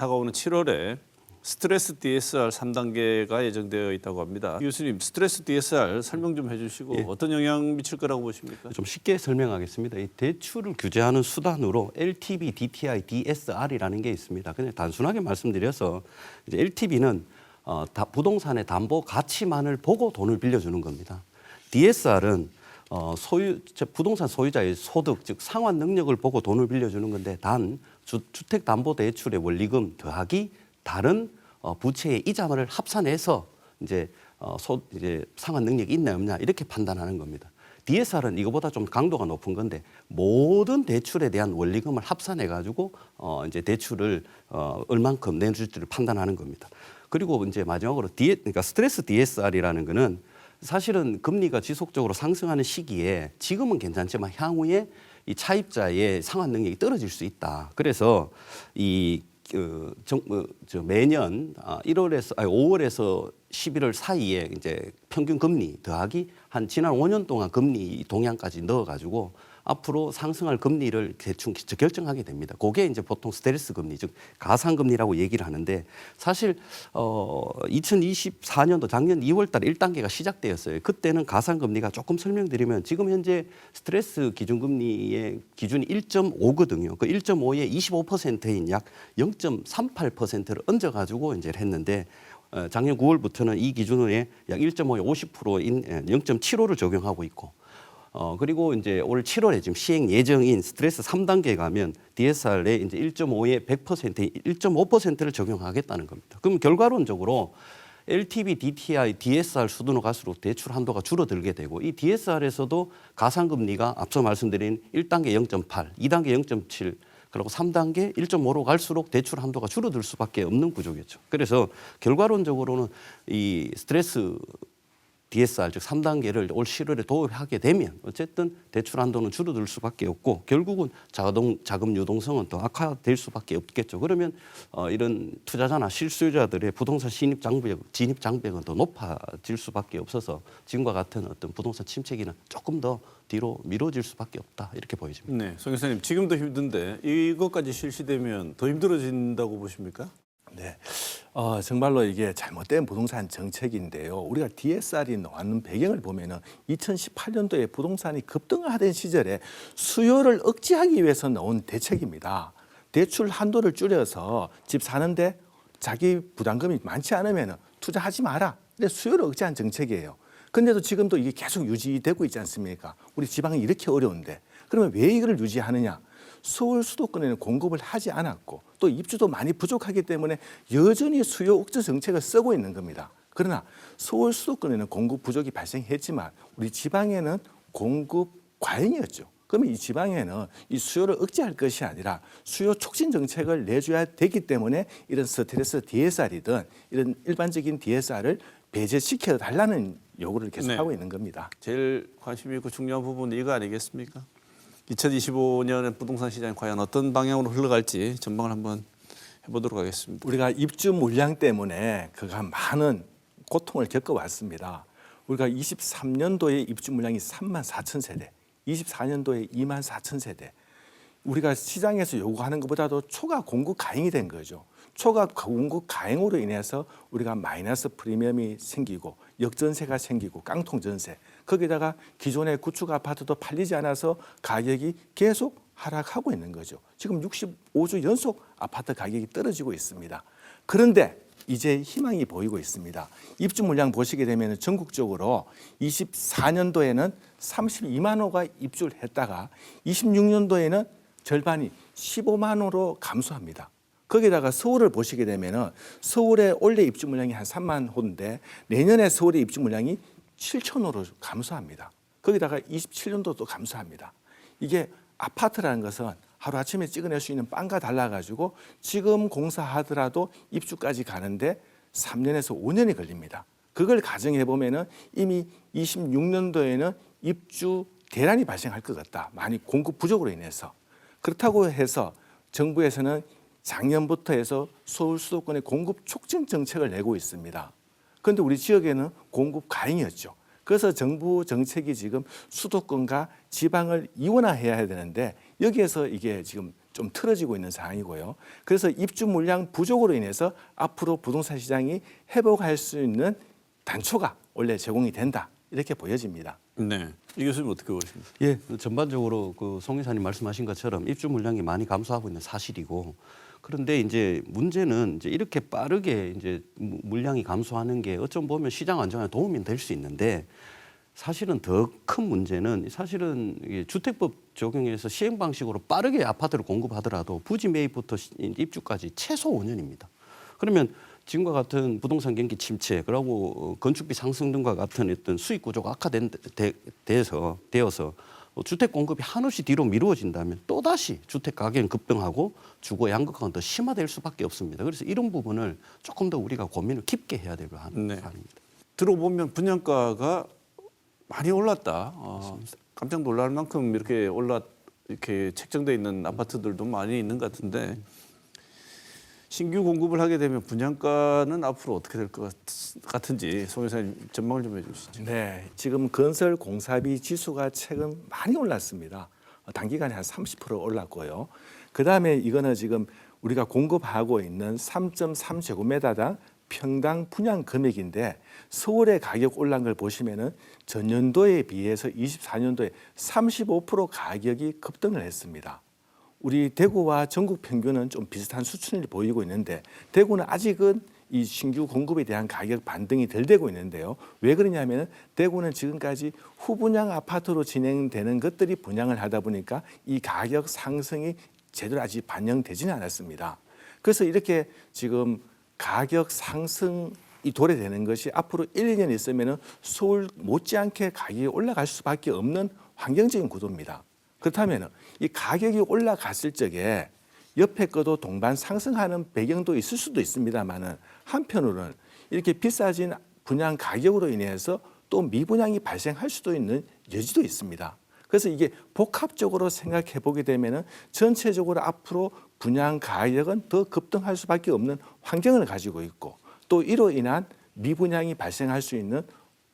다가오는 7월에 스트레스 DSR 3단계가 예정되어 있다고 합니다. 교수님, 스트레스 DSR 설명 좀 해주시고 어떤 영향 미칠 거라고 보십니까? 좀 쉽게 설명하겠습니다. 이 대출을 규제하는 수단으로 LTV, DTI, DSR이라는 게 있습니다. 그냥 단순하게 말씀드려서 이제 LTV는 부동산의 담보 가치만을 보고 돈을 빌려주는 겁니다. DSR은 부동산 소유자의 소득, 즉 상환 능력을 보고 돈을 빌려주는 건데 단 주택담보대출의 원리금 더하기 다른 부채의 이자를 합산해서 이제 상환 능력이 있냐 없냐 이렇게 판단하는 겁니다. DSR은 이거보다 좀 강도가 높은 건데 모든 대출에 대한 원리금을 합산해 가지고 이제 대출을 얼만큼 내줄지를 판단하는 겁니다. 그리고 이제 마지막으로 그러니까 스트레스 DSR이라는 거는 사실은 금리가 지속적으로 상승하는 시기에 지금은 괜찮지만 향후에 이 차입자의 상환 능력이 떨어질 수 있다. 그래서 매년 5월에서 11월 사이에 이제 평균 금리 더하기 한 지난 5년 동안 금리 동향까지 넣어가지고 앞으로 상승할 금리를 대충 결정하게 됩니다. 그게 이제 보통 스트레스 금리, 즉 가상 금리라고 얘기를 하는데 사실 2024년도 작년 2월달 1단계가 시작되었어요. 그때는 가상 금리가 조금 설명드리면 지금 현재 스트레스 기준금리의 기준이 1.5거든요. 그 1.5에 25%인 약 0.38%를 얹어가지고 이제 했는데. 작년 9월부터는 이 기준에 약 1.5에 50%인 0.75를 적용하고 있고, 그리고 이제 올 7월에 지금 시행 예정인 스트레스 3단계 가면 DSR에 이제 1.5에 100%, 1.5%를 적용하겠다는 겁니다. 그럼 결과론적으로 LTV, DTI, DSR 수준으로 갈수록 대출 한도가 줄어들게 되고 이 DSR에서도 가상금리가 앞서 말씀드린 1단계 0.8, 2단계 0.7, 그리고 3단계 1.5로 갈수록 대출 한도가 줄어들 수밖에 없는 구조겠죠. 그래서 결과론적으로는 이 스트레스 DSR 즉 3단계를 올 7월에 도입하게 되면 어쨌든 대출 한도는 줄어들 수밖에 없고 결국은 자금 유동성은 더 악화될 수밖에 없겠죠. 그러면 이런 투자자나 실수요자들의 부동산 진입 장벽은 더 높아질 수밖에 없어서 지금과 같은 어떤 부동산 침체기는 조금 더 뒤로 미뤄질 수밖에 없다 이렇게 보여집니다. 네, 송 교수님 지금도 힘든데 이것까지 실시되면 더 힘들어진다고 보십니까? 네, 정말로 이게 잘못된 부동산 정책인데요. 우리가 DSR이 나왔는 배경을 보면은 2018년도에 부동산이 급등하던 시절에 수요를 억제하기 위해서 나온 대책입니다. 대출 한도를 줄여서 집 사는데 자기 부담금이 많지 않으면 투자하지 마라. 근데 수요를 억제한 정책이에요. 근데도 지금도 이게 계속 유지되고 있지 않습니까? 우리 지방이 이렇게 어려운데 그러면 왜 이걸 유지하느냐? 서울 수도권에는 공급을 하지 않았고 또 입주도 많이 부족하기 때문에 여전히 수요 억제 정책을 쓰고 있는 겁니다. 그러나 서울 수도권에는 공급 부족이 발생했지만 우리 지방에는 공급 과잉이었죠. 그러면 이 지방에는 이 수요를 억제할 것이 아니라 수요 촉진 정책을 내줘야 되기 때문에 이런 스트레스 DSR이든 이런 일반적인 DSR을 배제시켜 달라는 요구를 계속하고 있는 겁니다. 제일 관심 있고 중요한 부분은 이거 아니겠습니까? 2025년에 부동산 시장이 과연 어떤 방향으로 흘러갈지 전망을 한번 해보도록 하겠습니다. 우리가 입주 물량 때문에 그간 많은 고통을 겪어왔습니다. 우리가 23년도에 입주 물량이 3만 4천 세대, 24년도에 2만 4천 세대. 우리가 시장에서 요구하는 것보다도 초과 공급 가행이 된 거죠. 초과 공급 가행으로 인해서 우리가 마이너스 프리미엄이 생기고 역전세가 생기고 깡통 전세, 거기다가 기존의 구축 아파트도 팔리지 않아서 가격이 계속 하락하고 있는 거죠. 지금 65주 연속 아파트 가격이 떨어지고 있습니다. 그런데 이제 희망이 보이고 있습니다. 입주 물량 보시게 되면 전국적으로 24년도에는 32만 호가 입주를 했다가 26년도에는 절반이 15만 호로 감소합니다. 거기다가 서울을 보시게 되면 서울의 올해 입주 물량이 한 3만 호인데 내년에 서울의 입주 물량이 7천 호로 감소합니다. 거기다가 27년도도 감소합니다. 이게 아파트라는 것은 하루아침에 찍어낼 수 있는 빵과 달라가지고 지금 공사하더라도 입주까지 가는데 3년에서 5년이 걸립니다. 그걸 가정해 보면은 이미 26년도에는 입주 대란이 발생할 것 같다. 많이 공급 부족으로 인해서. 그렇다고 해서 정부에서는 작년부터 해서 서울 수도권에 공급 촉진 정책을 내고 있습니다. 그런데 우리 지역에는 공급 과잉이었죠. 그래서 정부 정책이 지금 수도권과 지방을 이원화해야 되는데 여기에서 이게 지금 좀 틀어지고 있는 상황이고요. 그래서 입주 물량 부족으로 인해서 앞으로 부동산 시장이 회복할 수 있는 단초가 원래 제공이 된다 이렇게 보여집니다. 네. 이 교수님 어떻게 보십니까? 예, 전반적으로 그 송 이사님 말씀하신 것처럼 입주 물량이 많이 감소하고 있는 사실이고, 그런데 이제 문제는 이제 이렇게 빠르게 이제 물량이 감소하는 게 어쩜 보면 시장 안정화에 도움이 될 수 있는데, 사실은 더 큰 문제는 사실은 이게 주택법 적용해서 시행 방식으로 빠르게 아파트를 공급하더라도 부지 매입부터 입주까지 최소 5년입니다. 그러면 지금과 같은 부동산 경기 침체, 그리고 건축비 상승 등과 같은 어떤 수익 구조가 악화되어서 주택 공급이 한없이 뒤로 미루어진다면 또다시 주택 가격은 급등하고 주거 양극화가 더 심화될 수밖에 없습니다. 그래서 이런 부분을 조금 더 우리가 고민을 깊게 해야 되고 하는 네. 사안입니다. 들어보면 분양가가 많이 올랐다. 깜짝 놀랄 만큼 이렇게 책정돼 있는 아파트들도 많이 있는 것 같은데, 신규 공급을 하게 되면 분양가는 앞으로 어떻게 될 것 같은지 송 이사님 전망을 좀 해주시죠. 네, 지금 건설 공사비 지수가 최근 많이 올랐습니다. 단기간에 한 30% 올랐고요. 그다음에 이거는 지금 우리가 공급하고 있는 3.3제곱미터당 평당 분양 금액인데, 서울의 가격 올란 걸 보시면은 전년도에 비해서 24년도에 35% 가격이 급등을 했습니다. 우리 대구와 전국 평균은 좀 비슷한 수준을 보이고 있는데, 대구는 아직은 이 신규 공급에 대한 가격 반등이 덜 되고 있는데요. 왜 그러냐면 대구는 지금까지 후분양 아파트로 진행되는 것들이 분양을 하다 보니까 이 가격 상승이 제대로 아직 반영되지는 않았습니다. 그래서 이렇게 지금 가격 상승이 도래되는 것이 앞으로 1, 2년 있으면 서울 못지않게 가격이 올라갈 수밖에 없는 환경적인 구도입니다. 그렇다면 이 가격이 올라갔을 적에 옆에 것도 동반 상승하는 배경도 있을 수도 있습니다만은, 한편으로는 이렇게 비싸진 분양 가격으로 인해서 또 미분양이 발생할 수도 있는 여지도 있습니다. 그래서 이게 복합적으로 생각해 보게 되면은 전체적으로 앞으로 분양 가격은 더 급등할 수밖에 없는 환경을 가지고 있고, 또 이로 인한 미분양이 발생할 수 있는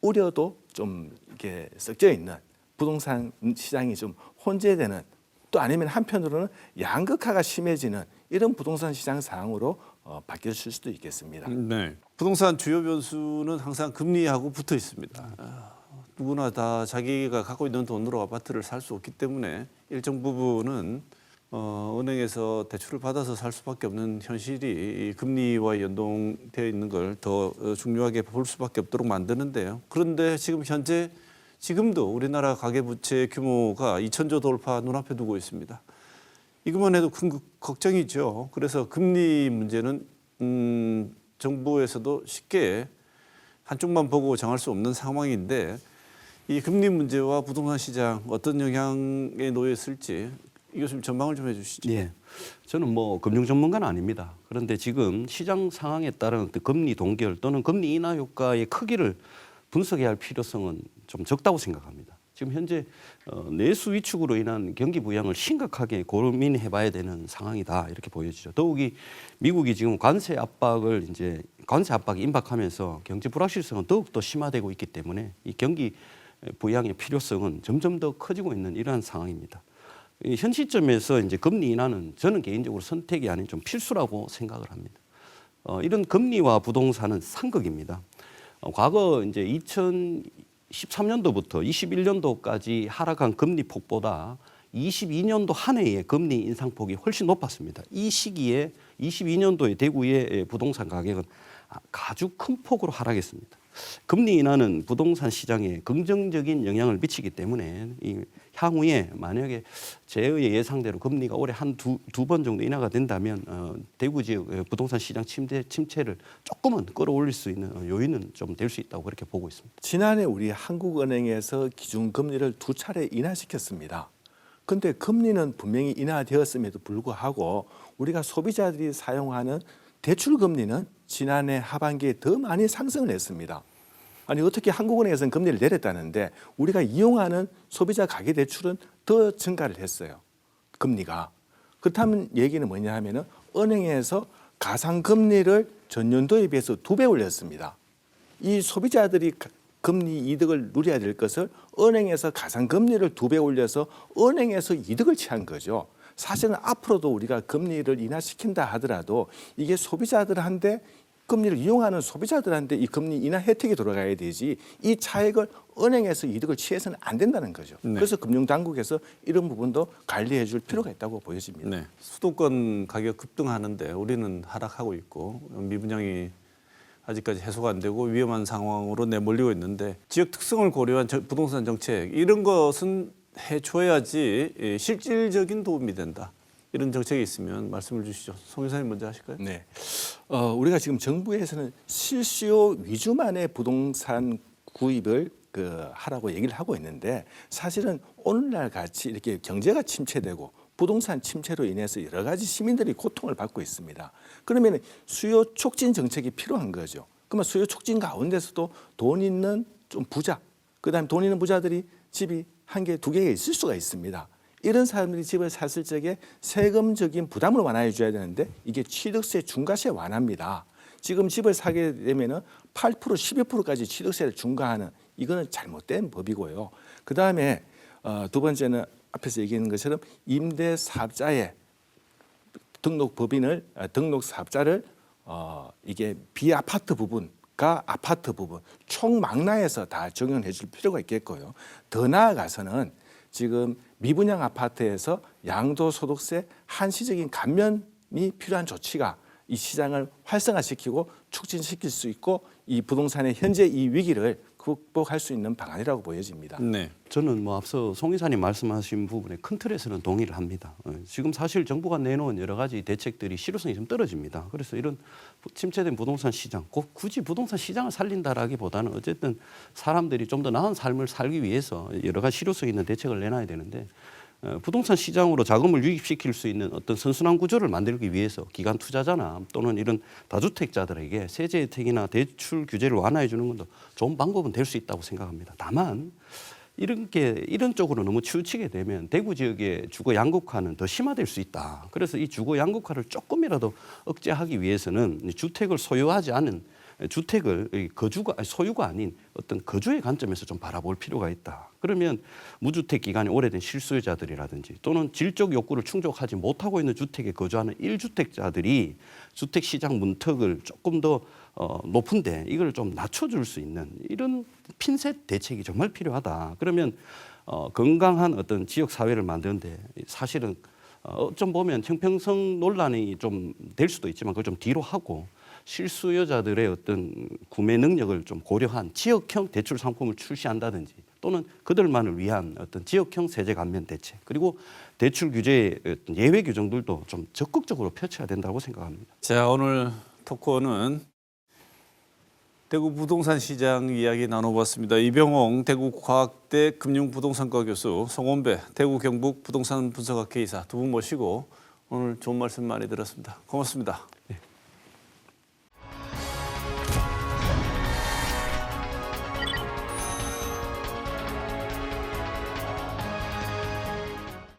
우려도 좀 이렇게 섞여 있는 부동산 시장이 좀 혼재되는, 또 아니면 한편으로는 양극화가 심해지는 이런 부동산 시장 상황으로 바뀌었을 수도 있겠습니다. 네. 부동산 주요 변수는 항상 금리하고 붙어 있습니다. 누구나 다 자기가 갖고 있는 돈으로 아파트를 살 수 없기 때문에 일정 부분은 은행에서 대출을 받아서 살 수밖에 없는 현실이 이 금리와 연동되어 있는 걸 더 중요하게 볼 수밖에 없도록 만드는데요. 그런데 지금도 우리나라 가계부채 규모가 2,000조 돌파 눈앞에 두고 있습니다. 이것만 해도 큰 걱정이죠. 그래서 금리 문제는 정부에서도 쉽게 한쪽만 보고 정할 수 없는 상황인데, 이 금리 문제와 부동산 시장 어떤 영향에 놓여 있을지 이 교수님 전망을 좀 해주시죠. 예, 저는 뭐 금융 전문가는 아닙니다. 그런데 지금 시장 상황에 따른 금리 동결 또는 금리 인하 효과의 크기를 분석해야 할 필요성은 좀 적다고 생각합니다. 지금 현재 내수 위축으로 인한 경기 부양을 심각하게 고민해봐야 되는 상황이다, 이렇게 보여지죠. 더욱이 미국이 지금 관세 압박이 임박하면서 경제 불확실성은 더욱 더 심화되고 있기 때문에 이 경기 부양의 필요성은 점점 더 커지고 있는 이러한 상황입니다. 현 시점에서 이제 금리 인하는 저는 개인적으로 선택이 아닌 좀 필수라고 생각을 합니다. 이런 금리와 부동산은 상극입니다. 과거 이제 2013년도부터 21년도까지 하락한 금리 폭보다 22년도 한 해의 금리 인상폭이 훨씬 높았습니다. 이 시기에 22년도에 대구의 부동산 가격은 아주 큰 폭으로 하락했습니다. 금리 인하는 부동산 시장에 긍정적인 영향을 미치기 때문에 향후에 만약에 제의 예상대로 금리가 올해 두 번 정도 인하가 된다면 대구 지역 부동산 시장 침체를 조금은 끌어올릴 수 있는 요인은 좀 될 수 있다고 그렇게 보고 있습니다. 지난해 우리 한국은행에서 기준금리를 2차례 인하시켰습니다. 그런데 금리는 분명히 인하되었음에도 불구하고 우리가 소비자들이 사용하는 대출금리는 지난해 하반기에 더 많이 상승을 했습니다. 아니 어떻게 한국은행에서는 금리를 내렸다는데 우리가 이용하는 소비자 가계대출은 더 증가를 했어요. 금리가. 그렇다면 얘기는 뭐냐 하면은 은행에서 가상금리를 전년도에 비해서 2배 올렸습니다. 이 소비자들이 금리 이득을 누려야 될 것을 은행에서 가상금리를 2배 올려서 은행에서 이득을 취한 거죠. 사실은 앞으로도 우리가 금리를 인하시킨다 하더라도 이게 소비자들한테 금리를 이용하는 소비자들한테 이 금리 인하 혜택이 돌아가야 되지 이 차액을 은행에서 이득을 취해서는 안 된다는 거죠. 네. 그래서 금융당국에서 이런 부분도 관리해 줄 필요가 있다고 보여집니다. 네. 수도권 가격 급등하는데 우리는 하락하고 있고 미분양이 아직까지 해소가 안 되고 위험한 상황으로 내몰리고 있는데 지역 특성을 고려한 부동산 정책 이런 것은 해줘야지 실질적인 도움이 된다. 이런 정책이 있으면 말씀을 주시죠. 송 이사님 먼저 하실까요? 네. 우리가 지금 정부에서는 실수요 위주만의 부동산 구입을 하라고 얘기를 하고 있는데 사실은 오늘날 같이 이렇게 경제가 침체되고 부동산 침체로 인해서 여러 가지 시민들이 고통을 받고 있습니다. 그러면 수요 촉진 정책이 필요한 거죠. 그러면 수요 촉진 가운데서도 돈 있는 좀 부자, 그다음에 돈 있는 부자들이 집이 한 개, 두 개가 있을 수가 있습니다. 이런 사람들이 집을 샀을 적에 세금적인 부담을 완화해 줘야 되는데 이게 취득세 중과세 완화입니다. 지금 집을 사게 되면은 8%, 12%까지 취득세를 중과하는 이거는 잘못된 법이고요. 그다음에 두 번째는 앞에서 얘기한 것처럼 임대 사업자의 등록 사업자를 이게 비아파트 부분과 아파트 부분 총망라해서 다 적용해 줄 필요가 있겠고요. 더 나아가서는 지금 미분양 아파트에서 양도소득세 한시적인 감면이 필요한 조치가 이 시장을 활성화시키고 촉진시킬 수 있고 이 부동산의 현재 이 위기를 극복할 수 있는 방안이라고 보여집니다. 네. 저는 뭐 앞서 송 이사님 말씀하신 부분에 큰 틀에서는 동의를 합니다. 지금 사실 정부가 내놓은 여러 가지 대책들이 실효성이 좀 떨어집니다. 그래서 이런 침체된 부동산 시장, 꼭 굳이 부동산 시장을 살린다라기보다는 어쨌든 사람들이 좀 더 나은 삶을 살기 위해서 여러 가지 실효성 있는 대책을 내놔야 되는데 부동산 시장으로 자금을 유입시킬 수 있는 어떤 선순환 구조를 만들기 위해서 기관 투자자나 또는 이런 다주택자들에게 세제 혜택이나 대출 규제를 완화해 주는 것도 좋은 방법은 될 수 있다고 생각합니다. 다만 이런 쪽으로 너무 치우치게 되면 대구 지역의 주거 양극화는 더 심화될 수 있다. 그래서 이 주거 양극화를 조금이라도 억제하기 위해서는 주택을 소유하지 않은 주택을 소유가 아닌 어떤 거주의 관점에서 좀 바라볼 필요가 있다. 그러면 무주택 기간이 오래된 실수요자들이라든지 또는 질적 욕구를 충족하지 못하고 있는 주택에 거주하는 1주택자들이 주택 시장 문턱을 조금 더 높은데 이걸 좀 낮춰줄 수 있는 이런 핀셋 대책이 정말 필요하다. 그러면 건강한 어떤 지역 사회를 만드는데 사실은 좀 보면 형평성 논란이 좀 될 수도 있지만 그걸 좀 뒤로 하고 실수요자들의 어떤 구매 능력을 좀 고려한 지역형 대출 상품을 출시한다든지 또는 그들만을 위한 어떤 지역형 세제 감면 대책 그리고 대출 규제의 어떤 예외 규정들도 좀 적극적으로 펼쳐야 된다고 생각합니다. 자, 오늘 토크는 대구 부동산 시장 이야기 나눠봤습니다. 이병홍 대구과학대 금융부동산과 교수, 송원배 대구 경북 부동산 분석학회 이사 두 분 모시고 오늘 좋은 말씀 많이 들었습니다. 고맙습니다. 네,